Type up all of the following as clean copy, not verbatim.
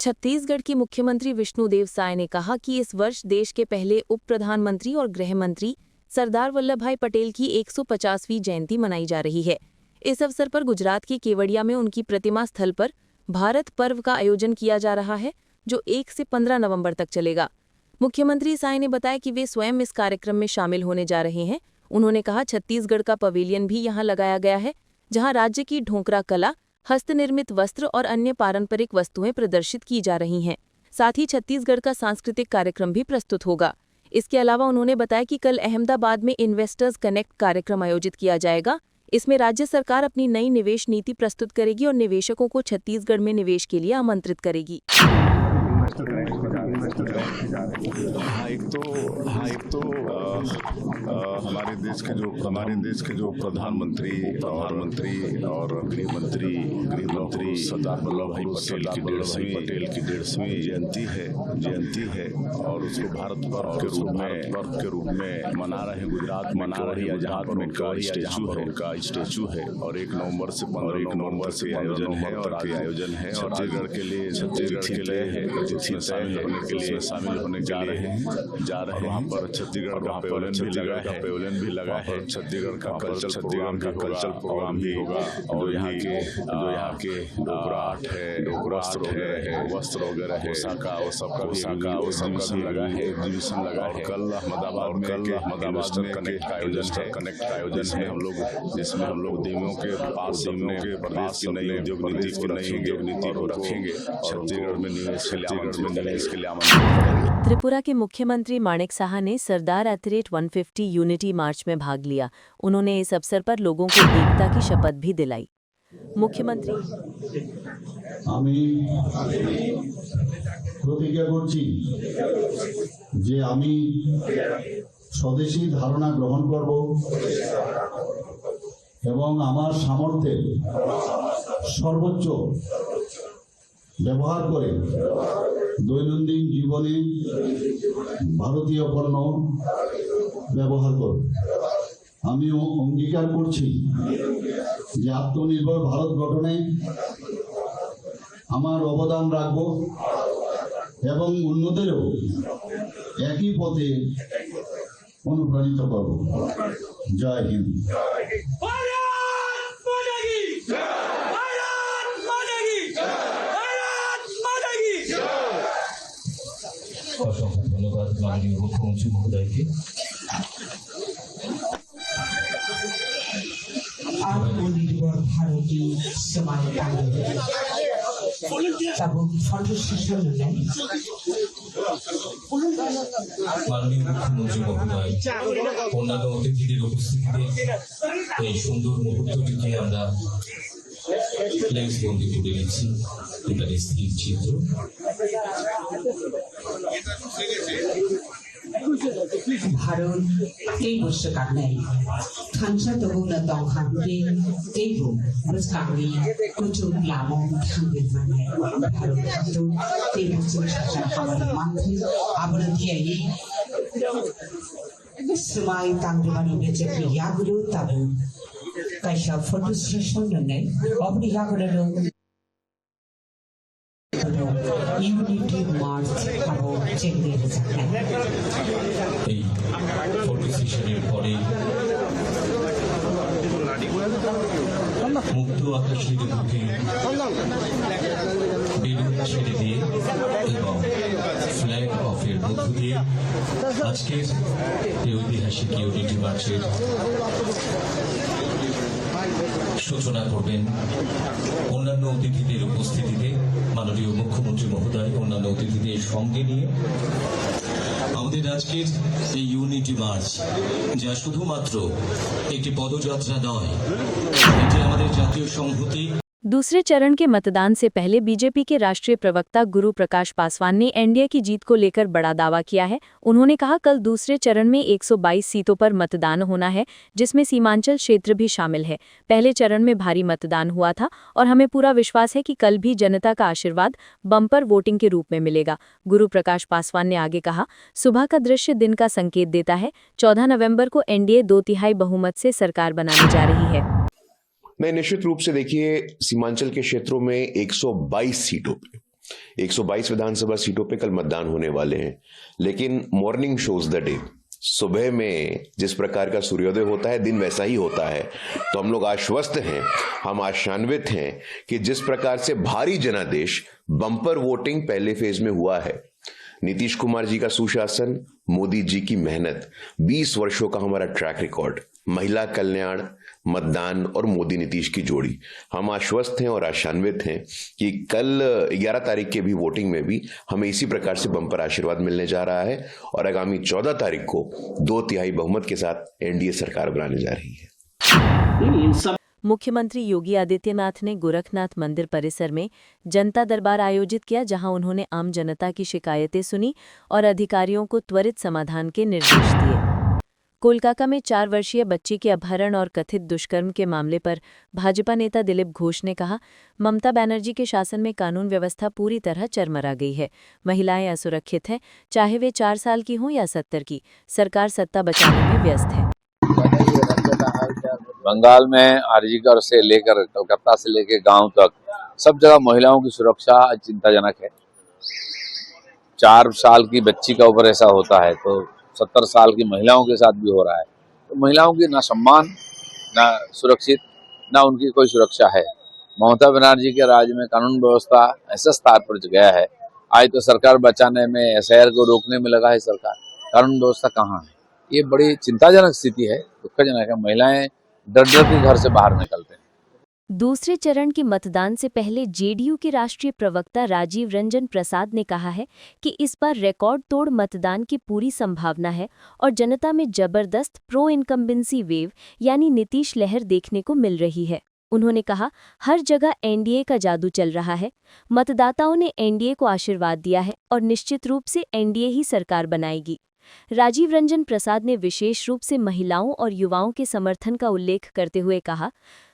छत्तीसगढ़ के मुख्यमंत्री विष्णुदेव साय ने कहा कि इस वर्ष देश के पहले उप प्रधानमंत्री और गृह मंत्री सरदार वल्लभभाई पटेल की 150वीं जयंती मनाई जा रही है। इस अवसर पर गुजरात के केवड़िया में उनकी प्रतिमा स्थल पर भारत पर्व का आयोजन किया जा रहा है, जो 1 से 15 नवंबर तक चलेगा। मुख्यमंत्री साय ने बताया कि वे स्वयं इस कार्यक्रम में शामिल होने जा रहे हैं। उन्होंने कहा, छत्तीसगढ़ का पवेलियन भी यहां लगाया गया है, जहां राज्य की ढोंकरा कला, हस्तनिर्मित वस्त्र और अन्य पारंपरिक वस्तुएं प्रदर्शित की जा रही हैं। साथ ही छत्तीसगढ़ का सांस्कृतिक कार्यक्रम भी प्रस्तुत होगा। इसके अलावा उन्होंने बताया कि कल अहमदाबाद में इन्वेस्टर्स कनेक्ट कार्यक्रम आयोजित किया जाएगा। इसमें राज्य सरकार अपनी नई निवेश नीति प्रस्तुत करेगी और निवेशकों को छत्तीसगढ़ में निवेश के लिए आमंत्रित करेगी। हमारे देश के जो प्रधानमंत्री और गृह मंत्री सरदार वल्लभभाई पटेल की 150वीं जयंती है और उसको भारत पर्व के रूप में मना रहे हैं। गुजरात मना रहे हैं, जहाँ पर उनका स्टेचू है और 1 नवंबर से 15 नवंबर से आयोजन है। छत्तीसगढ़ के लिए शामिल होने जा रहे हैं। वहाँ पर छत्तीसगढ़ का पेवेलियन भी लगा है। छत्तीसगढ़ का कल्चर प्रोग्राम भी होगा और यहाँ के डोगराट है, वस्त्र वगैरह है, पोशाका लगा है। और कल अहमदाबाद में कनेक्ट का आयोजन है जिसमें हम लोग उद्यमियों के पास प्रदेश की नई उद्योग नीति को रखेंगे। छत्तीसगढ़ में निवेश के लिए त्रिपुरा के मुख्यमंत्री माणिक साहा ने सरदार @ 150 यूनिटी मार्च में भाग लिया। उन्होंने इस अवसर पर लोगों को एकता की शपथ भी दिलाई। मुख्यमंत्री আমি প্রতিজ্ঞা করছি যে আমি স্বদেশী ধারণা গ্রহণ করব এবং আমার সামর্থ্যে সর্বোচ্চ ব্যবহার করে দৈনন্দিন জীবনে ভারতীয় পণ্য ব্যবহার করব। আমি অঙ্গীকার করছি যে আত্মনির্ভর ভারত গঠনে আমার অবদান রাখব এবং অন্যদেরও একই পথে অনুপ্রাণিত করব। জয় হিন্দ। অসংখ্য ধন্যবাদ মাননীয় মুখ্যমন্ত্রী মহোদয়কে। আত্মনির্ভর ভারতী সমাজ এবং ফটো সেশন নেন মাননীয় মুখ্যমন্ত্রী মহোদয়, অন্যান্য অতিথিদের উপস্থিতিতে এই সুন্দর মুহূর্তটিকে আমরা লেন্স বন্দি করে নিচ্ছি। এটা স্থির চিত্র। ভারত তেইবর্ষকালে थांसादोंना दावहारुनि तेइबो बोसोरनि कुचुं लामों थांगोन माने भारत हादर तेइबोसोर साजा खामानि मावो आब्रुथियै समाय तांग्रिमानि बेजेपि यागुरु ताबु कायसा फटो सेशन होननाय अब्रि यागुरु यूनिटी मार्च खाबो चेंगे जानाय এই ফটো সেশনের পরে মুক্ত আকাশের বুকে বেলুন ছেড়ে দিয়ে এবং ফ্ল্যাগ অফের মধ্য দিয়ে আজকের এই ঐতিহাসিক ইউনিটি মার্চের সূচনা করবেন অন্যান্য অতিথিদের উপস্থিতিতে। মাননীয় মুখ্যমন্ত্রী মহোদয় অন্যান্য অতিথিদের সঙ্গে নিয়ে আমাদের আজকের এই ইউনিটি মার্চ, যা শুধুমাত্র একটি পদযাত্রা নয়, এটি আমাদের জাতীয় সংহতি। दूसरे चरण के मतदान से पहले बीजेपी के राष्ट्रीय प्रवक्ता गुरु प्रकाश पासवान ने एनडीए की जीत को लेकर बड़ा दावा किया है। उन्होंने कहा, कल दूसरे चरण में 122 सीटों पर मतदान होना है, जिसमें सीमांचल क्षेत्र भी शामिल है। पहले चरण में भारी मतदान हुआ था और हमें पूरा विश्वास है कि कल भी जनता का आशीर्वाद बम्पर वोटिंग के रूप में मिलेगा। गुरु प्रकाश पासवान ने आगे कहा, सुबह का दृश्य दिन का संकेत देता है। 14 नवंबर को एनडीए 2/3 बहुमत से सरकार बनाने जा रही है। मैं निश्चित रूप से देखिए सीमांचल के क्षेत्रों में 122 सीटों पे 122 विधानसभा सीटों पे कल मतदान होने वाले हैं, लेकिन मॉर्निंग शोज द डे। सुबह में जिस प्रकार का सूर्योदय होता है, दिन वैसा ही होता है। तो हम लोग आश्वस्त हैं, हम आशान्वित हैं कि जिस प्रकार से भारी जनादेश बम्पर वोटिंग पहले फेज में हुआ है, नीतीश कुमार जी का सुशासन, मोदी जी की मेहनत, 20 वर्षों का हमारा ट्रैक रिकॉर्ड, महिला कल्याण, मतदान और मोदी नीतीश की जोड़ी, हम आश्वस्त हैं और आशान्वित हैं कि कल 11 तारीख के भी वोटिंग में भी हमें इसी प्रकार से बम्पर आशीर्वाद मिलने जा रहा है और आगामी 14 तारीख को 2/3 बहुमत के साथ एनडीए सरकार बनाने जा रही है। मुख्यमंत्री योगी आदित्यनाथ ने गोरखनाथ मंदिर परिसर में जनता दरबार आयोजित किया, जहां उन्होंने आम जनता की शिकायतें सुनी और अधिकारियों को त्वरित समाधान के निर्देश दिए। कोलकाता में 4 वर्षीय बच्ची के अपहरण और कथित दुष्कर्म के मामले पर भाजपा नेता दिलीप घोष ने कहा, ममता बनर्जी के शासन में कानून व्यवस्था पूरी तरह चरमरा गई है। महिलाएं असुरक्षित हैं, चाहे वे 4 साल की हों या 70 की। सरकार सत्ता बचाने में व्यस्त है। बंगाल में आरजीकर से लेकर कलकत्ता से लेकर गांव तक सब जगह महिलाओं की सुरक्षा चिंताजनक है। 4 साल की बच्ची का ऊपर ऐसा होता है तो 70 साल की महिलाओं के साथ भी हो रहा है। तो महिलाओं की ना सम्मान, ना सुरक्षित, ना उनकी कोई सुरक्षा है। ममता बनर्जी के राज में कानून व्यवस्था ऐसे स्तर पर गया है, आज तो सरकार बचाने में, एसआईआर को रोकने में लगा है सरकार, कानून व्यवस्था कहाँ है। ये बड़ी चिंताजनक स्थिति है, दुखजनक है। महिलाएं डर के घर से बाहर निकलते हैं। दूसरे चरण के मतदान से पहले जेडीयू के राष्ट्रीय प्रवक्ता राजीव रंजन प्रसाद ने कहा है कि इस बार रिकॉर्ड तोड़ मतदान की पूरी संभावना है और जनता में जबरदस्त प्रो इनकम्बेंसी वेव यानी नीतीश लहर देखने को मिल रही है। उन्होंने कहा, हर जगह एनडीए का जादू चल रहा है। मतदाताओं ने एनडीए को आशीर्वाद दिया है और निश्चित रूप से एनडीए ही सरकार बनाएगी। राजीव रंजन प्रसाद ने विशेष रूप से महिलाओं और युवाओं के समर्थन का उल्लेख करते हुए कहा,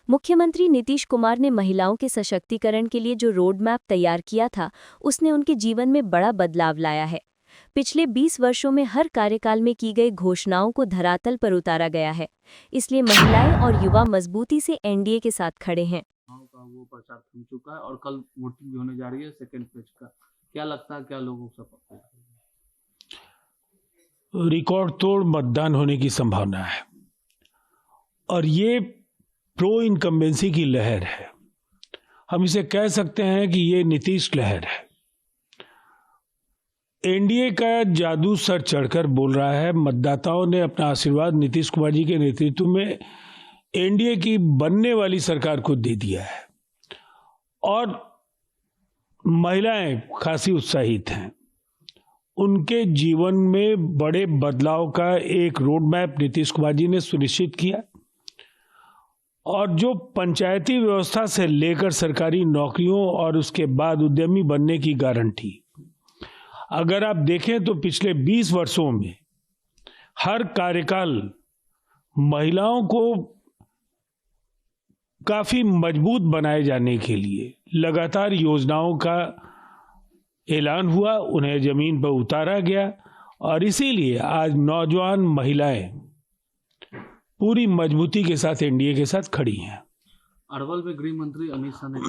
मुख्यमंत्री नीतीश कुमार ने महिलाओं के सशक्तिकरण के लिए जो रोड मैप तैयार किया था, उसने उनके जीवन में बड़ा बदलाव लाया है। पिछले 20 वर्षों में हर कार्यकाल में की गई घोषणाओं को धरातल पर उतारा गया है, इसलिए महिलाएं और युवा मजबूती से एनडीए के साथ खड़े हैं। वो प्रचार थम चुका है और कल वोटिंग भी होने जा रही है सेकेंड फेज का। क्या लगता है, क्या लोगों को सपोर्ट? रिकॉर्ड तोड़ मतदान होने की संभावना है और ये प्रो इनकम्बेंसी की लहर है। हम इसे कह सकते हैं कि ये नीतीश लहर है। एनडीए का जादू सर चढ़कर बोल रहा है। मतदाताओं ने अपना आशीर्वाद नीतीश कुमार जी के नेतृत्व में एनडीए की बनने वाली सरकार को दे दिया है और महिलाएं खासी उत्साहित हैं। उनके जीवन में बड़े बदलाव का एक रोड मैप नीतीश कुमार जी ने सुनिश्चित किया और जो पंचायती व्यवस्था से लेकर सरकारी नौकरियों और उसके बाद उद्यमी बनने की गारंटी, अगर आप देखें तो पिछले 20 वर्षों में हर कार्यकाल महिलाओं को काफी मजबूत बनाए जाने के लिए लगातार योजनाओं का ऐलान हुआ, उन्हें जमीन पर उतारा गया और इसीलिए आज नौजवान महिलाएं पूरी मजबूती के साथ एनडीए के साथ खड़ी हैं। अरवल में गृह मंत्री अमित शाह ने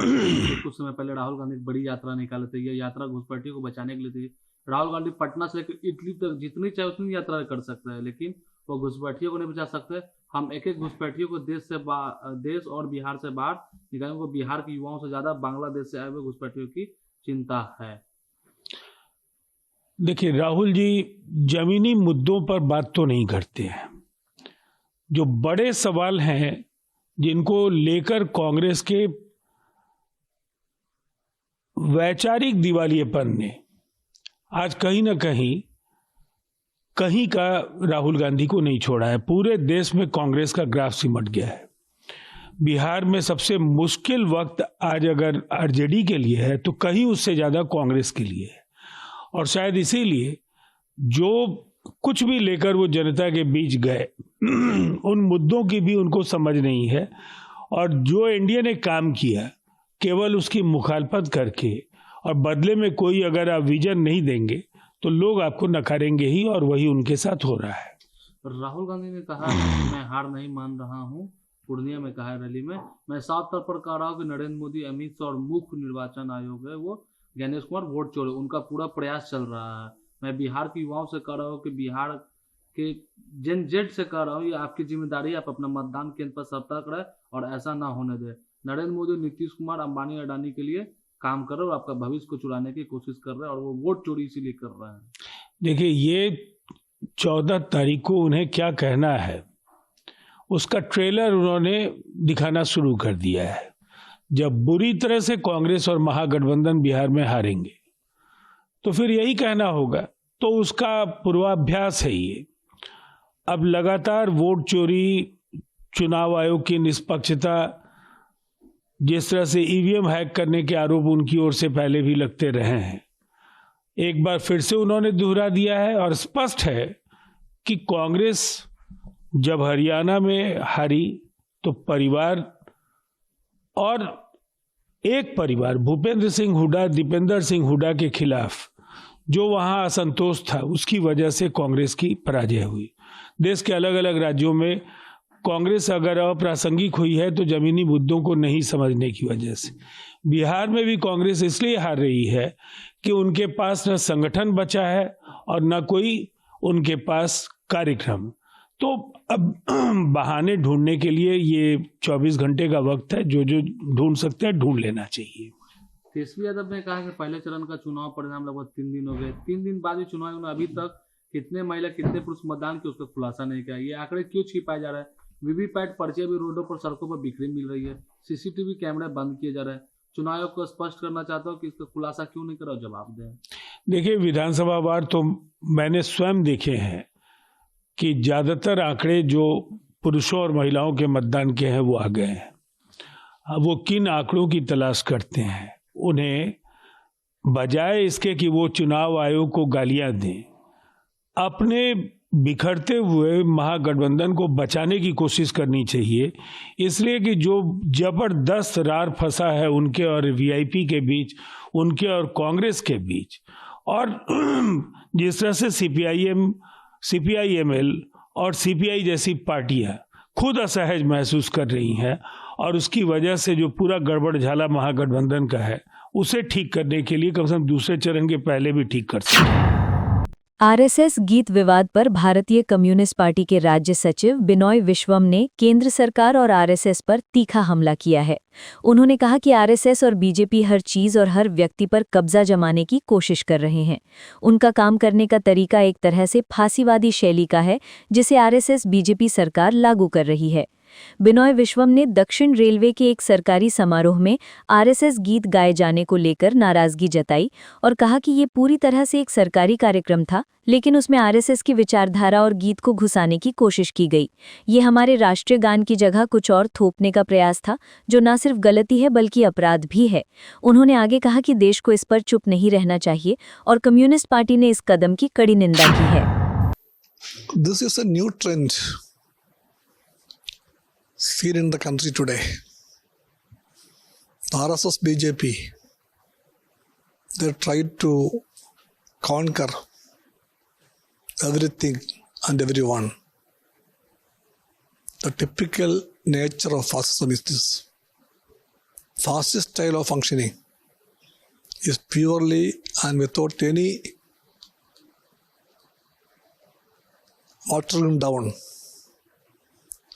कुछ समय पहले राहुल गांधी बड़ी यात्रा निकाले थे। यह यात्रा घुसपैठियों को बचाने के लिए थी। राहुल गांधी पटना से लेकर इटली तक जितनी चाहे उतनी यात्रा कर सकते हैं, लेकिन वो घुसपैठियों को नहीं बचा सकते। हम एक एक घुसपैठियों को देश और बिहार से बाहर निकालेंगे। को बिहार के युवाओं से ज्यादा बांग्लादेश से आए हुए घुसपैठियों की चिंता है। देखिए, राहुल जी जमीनी मुद्दों पर बात तो नहीं करते हैं। जो बड़े सवाल हैं जिनको लेकर कांग्रेस के वैचारिक दिवालियेपन ने आज कहीं ना कहीं का राहुल गांधी को नहीं छोड़ा है। पूरे देश में कांग्रेस का ग्राफ सिमट गया है। बिहार में सबसे मुश्किल वक्त आज अगर आरजेडी के लिए है तो कहीं उससे ज्यादा कांग्रेस के लिए है और शायद इसीलिए जो कुछ भी लेकर वो जनता के बीच गए उन मुद्दों की भी उनको समझ नहीं है और जो एनडीए ने काम किया केवल उसकी मुखालफत करके और बदले में कोई अगर आप विजन नहीं देंगे तो लोग आपको नकारेंगे ही और वही उनके साथ हो रहा है। राहुल गांधी ने कहा मैं हार नहीं मान रहा हूं। पूर्णिया में कहा रैली में, मैं साफ तौर पर कह रहा हूं कि नरेंद्र मोदी, अमित शाह और मुख्य निर्वाचन आयोग है वो ज्ञानेश कुमार वोट चोरी, उनका पूरा प्रयास चल रहा है। मैं बिहार के युवाओं से कह रहा हूँ कि बिहार के जेन जेड से कह रहा हूँ, ये आपकी जिम्मेदारी है, आप अपना मतदान केंद्र पर सतर्क रहे और ऐसा ना होने दे। नरेंद्र मोदी नीतीश कुमार अंबानी अडानी के लिए काम कर रहे हैं और आपका भविष्य को चुराने की कोशिश कर रहे हैं, और वो वोट चोरी इसीलिए कर रहे हैं। देखिए, ये 14 तारीख को उन्हें क्या कहना है उसका ट्रेलर उन्होंने दिखाना शुरू कर दिया है। जब बुरी तरह से कांग्रेस और महागठबंधन बिहार में हारेंगे तो फिर यही कहना होगा, तो उसका पूर्वाभ्यास है ये। अब लगातार वोट चोरी, चुनाव आयोग की निष्पक्षता, जिस तरह से ईवीएम हैक करने के आरोप उनकी ओर से पहले भी लगते रहे हैं, एक बार फिर से उन्होंने दोहरा दिया है। और स्पष्ट है कि कांग्रेस जब हरियाणा में हारी तो परिवार और एक परिवार भूपेंद्र सिंह हुड्डा, दीपेंद्र सिंह हुड्डा के खिलाफ जो वहां असंतोष था, उसकी वजह से कांग्रेस की पराजय हुई। देश के अलग अलग राज्यों में कांग्रेस अगर अप्रासंगिक हुई है तो जमीनी मुद्दों को नहीं समझने की वजह से। बिहार में भी कांग्रेस इसलिए हार रही है कि उनके पास न संगठन बचा है और न कोई उनके पास कार्यक्रम। तो अब बहाने ढूंढने के लिए ये 24 घंटे का वक्त है, जो जो ढूंढ सकते हैं ढूंढ लेना चाहिए। तेजस्वी यादव ने कहा कि पहले चरण का चुनाव परिणाम लगभग 3 दिन हो गए, 3 दिन बाद ही चुनाव, उन्होंने अभी तक कितने महिला कितने पुरुष मतदान किए उसका खुलासा नहीं किया। ये आंकड़े क्यों छिपाए जा रहे हैं? वीवीपैट पर्चे भी रोडों पर, सड़कों पर बिखरी मिल रही है, सीसीटीवी कैमरे बंद किए जा रहे हैं। चुनाव आयोग को स्पष्ट करना चाहता हूँ कि इसका खुलासा क्यों नहीं करा, जवाब दें। देखिए, विधानसभा वार तो मैंने स्वयं देखे हैं कि ज्यादातर आंकड़े जो पुरुषों और महिलाओं के मतदान के हैं वो आ गए हैं। अब वो किन आंकड़ों की तलाश करते हैं, उन्हें बजाय इसके कि वो चुनाव आयोग को गालियां दें, अपने बिखरते हुए महागठबंधन को बचाने की कोशिश करनी चाहिए। इसलिए कि जो जबरदस्त रार फंसा है उनके और वीआईपी के बीच, उनके और कांग्रेस के बीच, और जिस तरह से सीपीआईएमएल और सीपीआई जैसी पार्टियां खुद असहज महसूस कर रही हैं, और उसकी वजह से जो पूरा गड़बड़ झाला महागठबंधन का है उसे ठीक करने के लिए कम से कम दूसरे चरण के पहले भी ठीक कर सकते हैं। आरएसएस गीत विवाद पर भारतीय कम्युनिस्ट पार्टी के राज्य सचिव बिनॉय विश्वम ने केंद्र सरकार और आरएसएस पर तीखा हमला किया है। उन्होंने कहा कि आरएसएस और बीजेपी हर चीज और हर व्यक्ति पर कब्जा जमाने की कोशिश कर रहे हैं। उनका काम करने का तरीका एक तरह से फांसीवादी शैली का है, जिसे आरएसएस बीजेपी सरकार लागू कर रही है। बिनॉय विश्वम ने दक्षिण रेलवे के एक सरकारी समारोह में आरएसएस गीत गाए जाने को लेकर नाराजगी जताई और कहा कि ये पूरी तरह से एक सरकारी कार्यक्रम था, लेकिन उसमें आरएसएस की विचारधारा और गीत को घुसाने की कोशिश की गई। ये हमारे राष्ट्रीय गान की जगह कुछ और थोपने का प्रयास था, जो न सिर्फ गलती है बल्कि अपराध भी है। उन्होंने आगे कहा कि देश को इस पर चुप नहीं रहना चाहिए और कम्युनिस्ट पार्टी ने इस कदम की कड़ी निंदा की है। This is a new trend seen in the country today. The RSS BJP, they tried to conquer everything and everyone. The typical nature of fascism is this. Fascist style of functioning is purely and without any watering down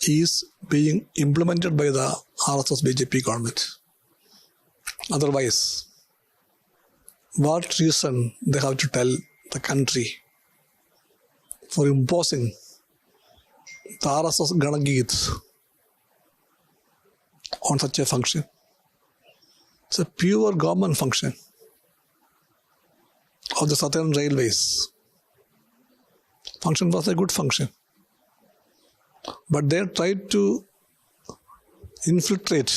is being implemented by the RSS BJP government. Otherwise, what reason they have to tell the country for imposing the RSS Ganageet on such a function? It's a pure government function of the Southern Railways. Function was a good function. But they tried to infiltrate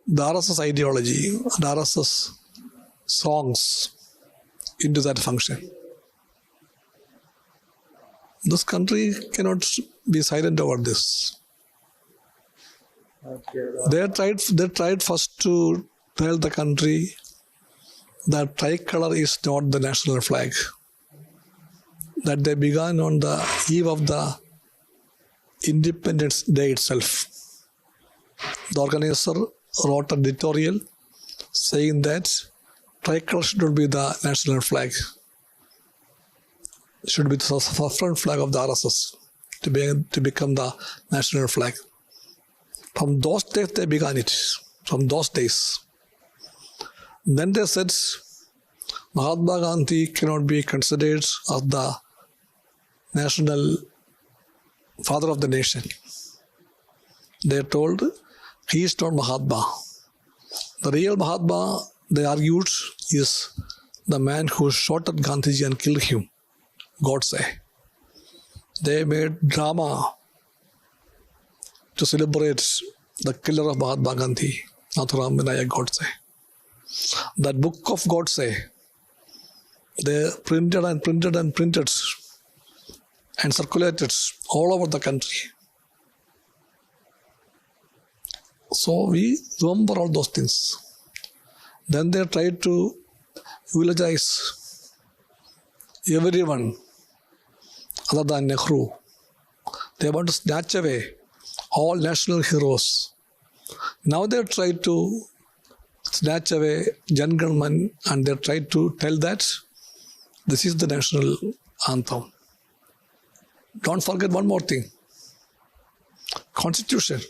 the RSS ideology and RSS songs into that function. This country cannot be silent over this. They tried first to tell the country that tricolor is not the national flag. That they began on the eve of the Independence Day itself. The organizer wrote an editorial saying that tricolor should not be the national flag. It should be the front flag of the RSS to become the national flag. From those days they began it. From those days. Then they said Mahatma Gandhi cannot be considered as the national father of the nation. They told he is not Mahatma. The real Mahatma, they argued, is the man who shot at Gandhiji and killed him, Godse. They made drama to celebrate the killer of Mahatma Gandhi, Nathuram Vinayak Godse. That book of Godse, they printed and circulated all over the country. So we remember all those things. Then they tried to eulogize everyone other than Nehru. They want to snatch away all national heroes. Now they try to snatch away Jan Gan Man and they try to tell that this is the national anthem. Don't forget one more thing. Constitution,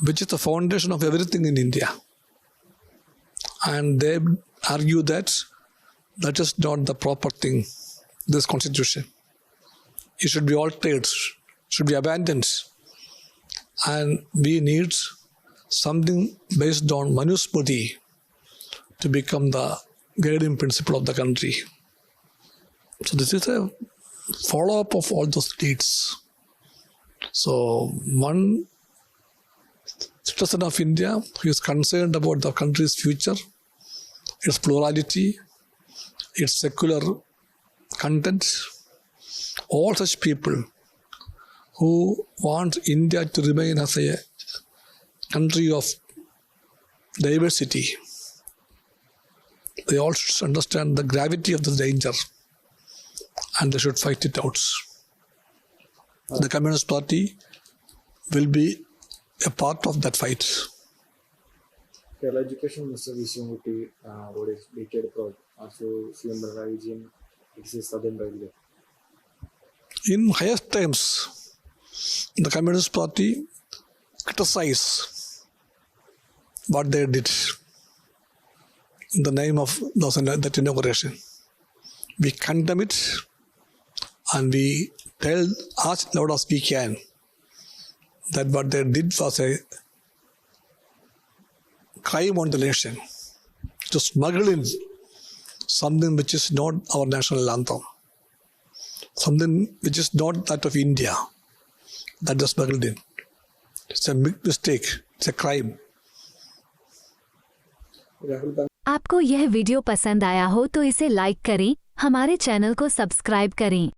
which is the foundation of everything in India. And they argue that that is not the proper thing, this constitution. It should be altered, should be abandoned. And we need something based on Manusmriti to become the guiding principle of the country. So this is a follow-up of all those deeds. So one citizen of India who is concerned about the country's future, its plurality, its secular content, all such people who want India to remain as a country of diversity, they all should understand the gravity of the danger and they should fight it out. The Communist Party will be a part of that fight. Kerala Education Minister വിഷയംകുട്ടി detailed also CM Pinarayi Vijayan exist. In highest times, the Communist Party criticized what they did in the name of that inauguration. We condemn it and we tell as loud as we can that what they did was a crime on the nation to smuggle in something which is not our national anthem, something which is not that of India, that is smuggled in. It's a big mistake. It's a crime. आपको यह video पसंद आया हो तो इसे like करें, हमारे channel को सब्सक्राइब करें।